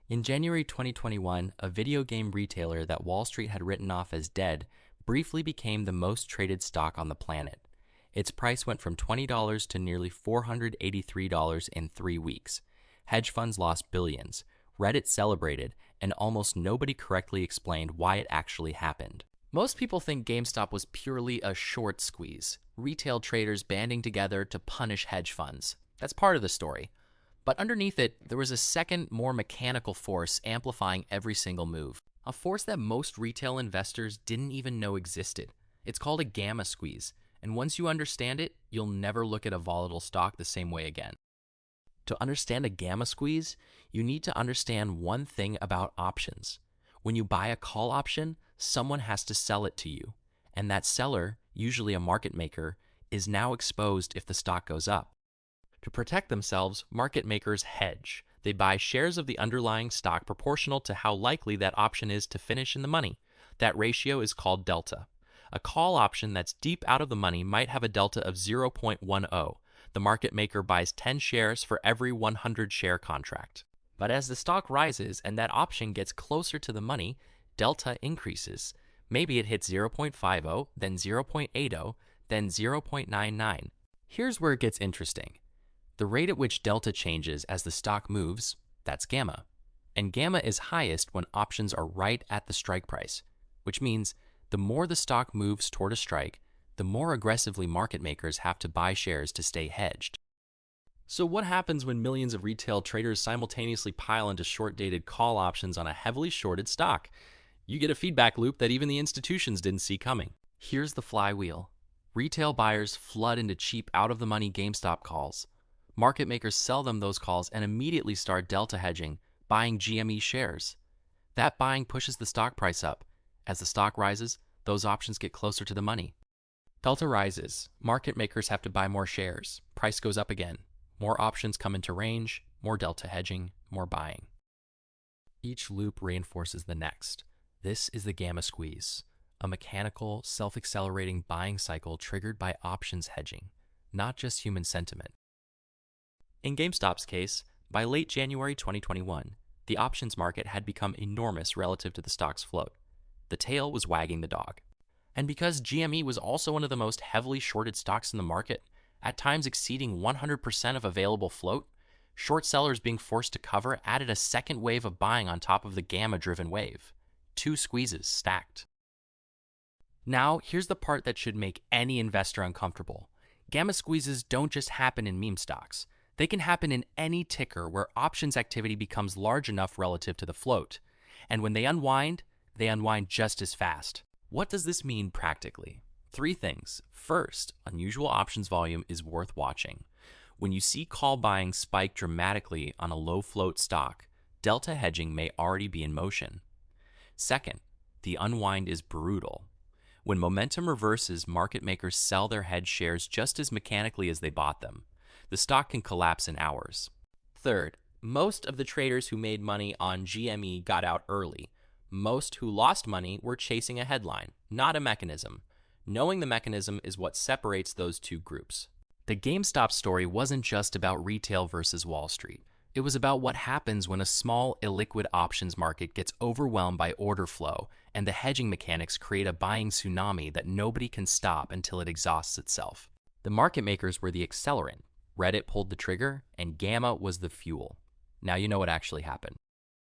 In January 2021, a video game retailer that Wall Street had written off as dead briefly became the most traded stock on the planet. Its price went from $20 to nearly $483 in 3 weeks. Hedge funds lost billions, Reddit celebrated, and almost nobody correctly explained why it actually happened. Most people think GameStop was purely a short squeeze, retail traders banding together to punish hedge funds. That's part of the story. But underneath it, there was a second, more mechanical force amplifying every single move. A force that most retail investors didn't even know existed. It's called a gamma squeeze, and once you understand it, you'll never look at a volatile stock the same way again. To understand a gamma squeeze, you need to understand one thing about options. When you buy a call option, someone has to sell it to you, and that seller, usually a market maker, is now exposed if the stock goes up. To protect themselves, market makers hedge. They buy shares of the underlying stock proportional to how likely that option is to finish in the money. That ratio is called delta. A call option that's deep out of the money might have a delta of 0.10. The market maker buys 10 shares for every 100 share contract. But as the stock rises and that option gets closer to the money, delta increases. Maybe it hits 0.50, then 0.80, then 0.99. Here's where it gets interesting. The rate at which delta changes as the stock moves, that's gamma. And gamma is highest when options are right at the strike price, which means the more the stock moves toward a strike, the more aggressively market makers have to buy shares to stay hedged. So what happens when millions of retail traders simultaneously pile into short-dated call options on a heavily shorted stock? You get a feedback loop that even the institutions didn't see coming. Here's the flywheel. Retail buyers flood into cheap, out-of-the-money GameStop calls. Market makers sell them those calls and immediately start delta hedging, buying GME shares. That buying pushes the stock price up. As the stock rises, those options get closer to the money. Delta rises. Market makers have to buy more shares. Price goes up again. More options come into range, more delta hedging, more buying. Each loop reinforces the next. This is the gamma squeeze, a mechanical, self-accelerating buying cycle triggered by options hedging, not just human sentiment. In GameStop's case, by late January 2021, the options market had become enormous relative to the stock's float. The tail was wagging the dog. And because GME was also one of the most heavily shorted stocks in the market, at times exceeding 100% of available float, short sellers being forced to cover added a second wave of buying on top of the gamma-driven wave. 2 squeezes stacked. Now, here's the part that should make any investor uncomfortable. Gamma squeezes don't just happen in meme stocks. They can happen in any ticker where options activity becomes large enough relative to the float. And when they unwind just as fast. What does this mean practically? 3 things. First, unusual options volume is worth watching. When you see call buying spike dramatically on a low float stock, delta hedging may already be in motion. Second, the unwind is brutal. When momentum reverses, market makers sell their hedge shares just as mechanically as they bought them. The stock can collapse in hours. Third, most of the traders who made money on GME got out early. Most who lost money were chasing a headline, not a mechanism. Knowing the mechanism is what separates those two groups. The GameStop story wasn't just about retail versus Wall Street. It was about what happens when a small, illiquid options market gets overwhelmed by order flow and the hedging mechanics create a buying tsunami that nobody can stop until it exhausts itself. The market makers were the accelerant. Reddit pulled the trigger, and gamma was the fuel. Now you know what actually happened.